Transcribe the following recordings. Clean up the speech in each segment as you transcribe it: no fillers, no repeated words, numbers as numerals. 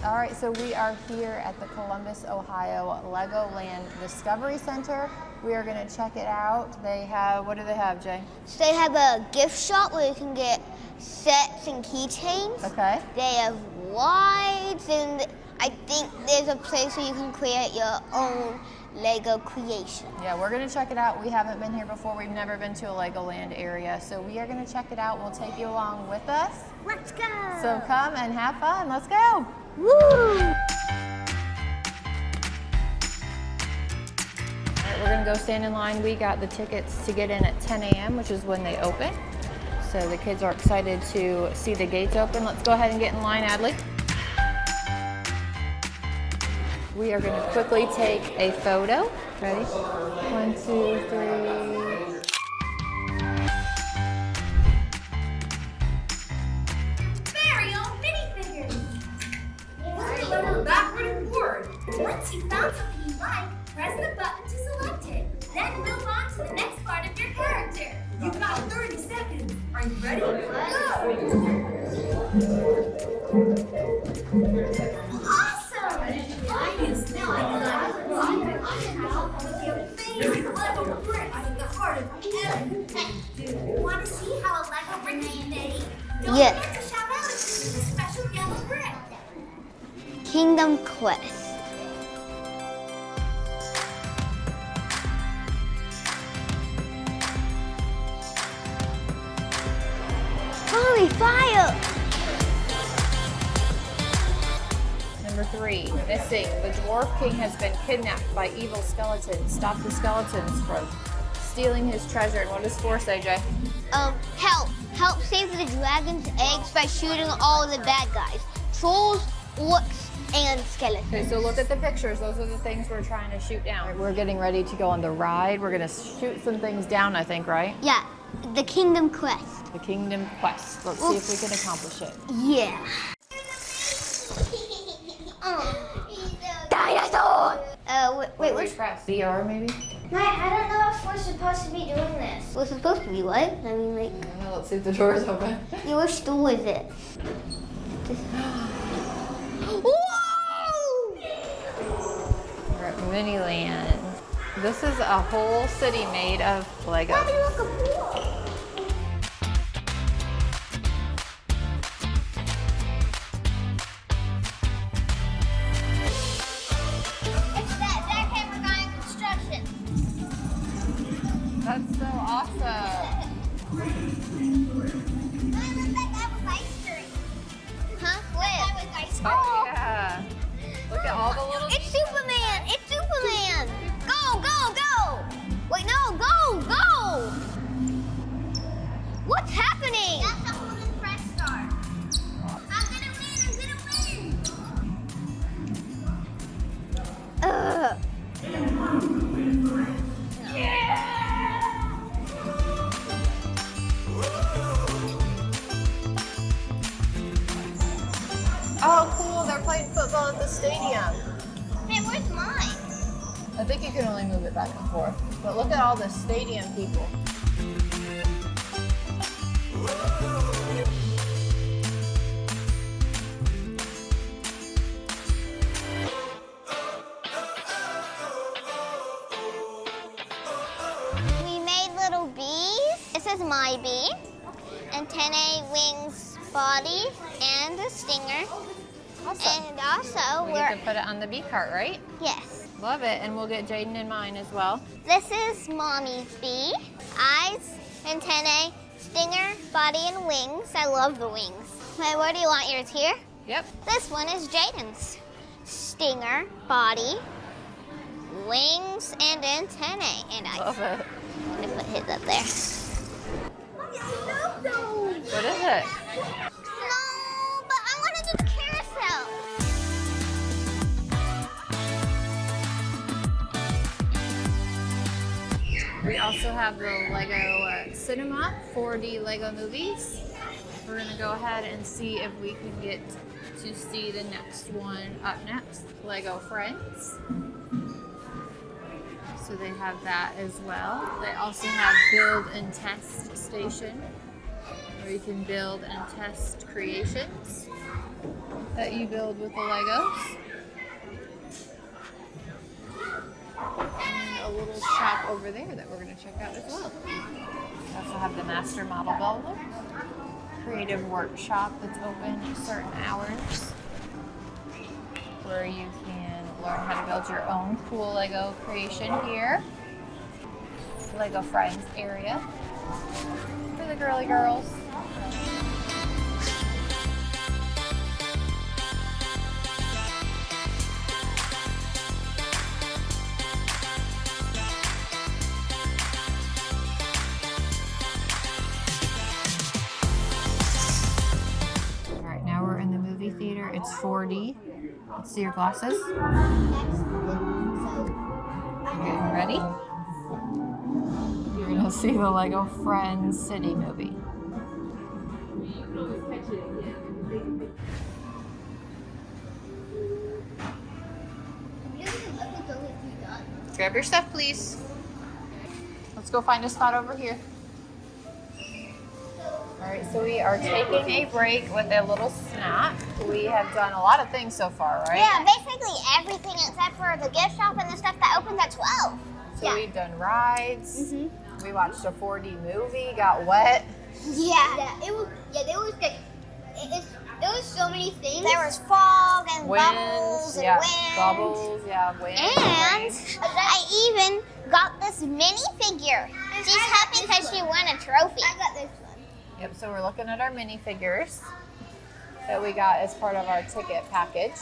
All right, so we are here at the Columbus, Ohio LEGOLAND Discovery Center. We are going to check it out. They have, what do they have, Jay? So they have a gift shop where you can get sets and keychains. Okay. They have rides, and I think there's a place where you can create your own Lego creation. Yeah, we're going to check it out. We haven't been here before. We've never been to a LEGOLAND area, so we are going to check it out. We'll take you along with us. Let's go. So come and have fun. Let's go. Woo! All right, we're going to go stand in line. We got the tickets to get in at 10 a.m., which is when they open. So the kids are excited to see the gates open. Let's go ahead and get in line, Adley. We are going to quickly take a photo. Ready? 1, 2, 3. Very own minifigures. Move the lever backward and forward. Once you found something you like, press the button to select it. Then move on to the next part of your character. You've got 30 seconds. Are you ready? Go! Awesome! Obvious now Lego brick at the heart of everything. Want to see how a Lego brick is made? Don't Yes. forget to shout out if this is a special yellow brick. Kingdom Quest. Holy fire! Number 3, missing. The Dwarf King has been kidnapped by evil skeletons. Stop the skeletons from stealing his treasure. And what does 4 say, Jay? Help! Help save the dragon's eggs by shooting all the bad guys. Trolls, orcs, and skeletons. Okay, so look at the pictures. Those are the things we're trying to shoot down. Right, we're getting ready to go on the ride. We're going to shoot some things down, I think, right? Yeah, the Kingdom Quest. The Kingdom Quest. Let's see if we can accomplish it. Yeah. Dinosaur! Wait, What do we press? VR, maybe? I don't know if we're supposed to be doing this. We're supposed to be what? I mean, like, I don't know. Let's see if the door is open. yeah, which store is it? Whoa! We're at Miniland. This is a whole city made of Lego. Mommy, look, a pool. It's that camera guy in construction. That's so awesome. Huh? Where? Oh, yeah. Look at all the little... It's Superman! It's Superman! Go, go, go! Wait, no, go, go! What's happening? That's a whole new fresh start. I'm gonna win! Oh, cool. They're playing football at the stadium. Hey, where's mine? I think you can only move it back and forth. But look at all the stadium people. We made little bees. This is my bee. Antennae, wings, body, and a stinger. Awesome. And also, We get to put it on the bee cart, right? yes. Love it. And we'll get Jaden in mine as well. This is Mommy's bee. Eyes, antennae, stinger, body, and wings. I love the wings. Hey, where do you want yours here? Yep. This one is Jaden's. Stinger, body, wings, and antennae, and eyes. Love it. I'm gonna put his up there. What is it? No, but I want to do the carousel. We also have the Lego Cinema 4D Lego movies. We're gonna go ahead and see if we can get to see the next one up next, Lego Friends. So they have that as well. They also have Build and Test Station. where you can build and test creations that you build with the Legos. And a little shop over there that we're going to check out as well. We also have the Master Model Builder, creative workshop that's open at certain hours, where you can learn how to build your own cool Lego creation here. Lego Friends area for the girly girls. Alright, now we're in the movie theater. It's 4D. Let's see your glasses. You getting ready? You're gonna see the Lego Friends City movie. Grab your stuff, please. Let's go find a spot over here. Alright, so we are taking a break with a little snack. We have done a lot of things so far, right? Yeah, basically everything except for the gift shop and the stuff that opens at 12. So we've done rides. We watched a 4D movie, got wet. Yeah. There was so many things. There was fog and Winds, bubbles and yeah, wind. bubbles, yeah, wind. And I even got this minifigure. She's happy because she won a trophy. I got this one. Yep, so we're looking at our minifigures that we got as part of our ticket package.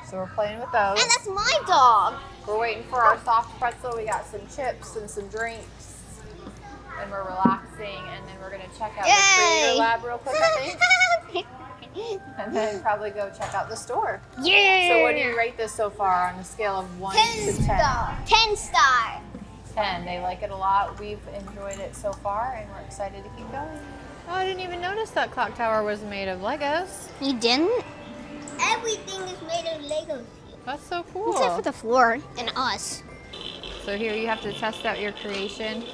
So we're playing with those. And that's my dog. We're waiting for our soft pretzel. We got some chips and some drinks. And we're relaxing, and then we're going to check out the creator lab real quick, I think. And then probably go check out the store. Yeah. So what do you rate this so far on a scale of 1 to 10? 10 star. 10. They like it a lot. We've enjoyed it so far, and we're excited to keep going. Oh, I didn't even notice that clock tower was made of Legos. You didn't? Everything is made of Legos. That's so cool. Except for the floor and us. So here you have to test out your creation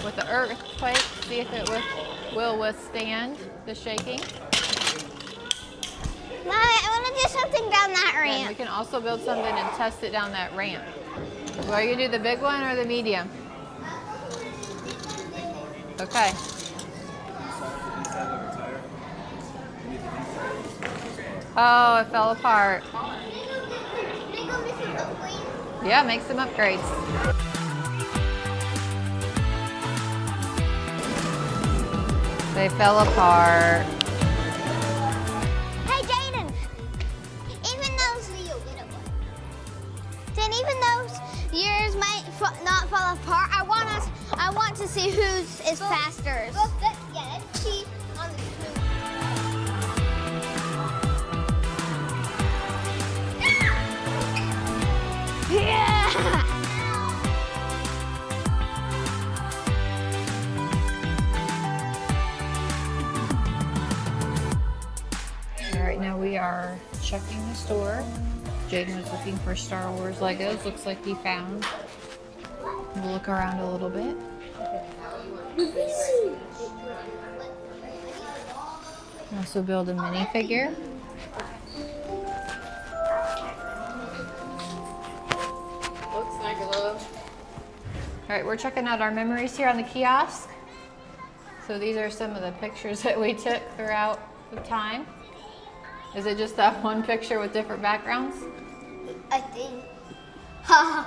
with the earthquake, see if it will withstand the shaking. Mommy, I want to do something down that And we ramp. can also build something and test it down that ramp. So are you gonna do the big one or the medium? Okay. Oh, it fell apart. Yeah, make some upgrades. They fell apart. Hey, Jaden. Even those yours might not fall apart, I want to see whose is faster. Let's see on the screen. Yeah! All right, now we are checking the store. Jaden was looking for Star Wars Legos. Looks like he found. We'll look around a little bit. Also build a minifigure. Looks like a little. All right, we're checking out our memories here on the kiosk. So these are some of the pictures that we took throughout the time. Is it just that one picture with different backgrounds? I think. Haha.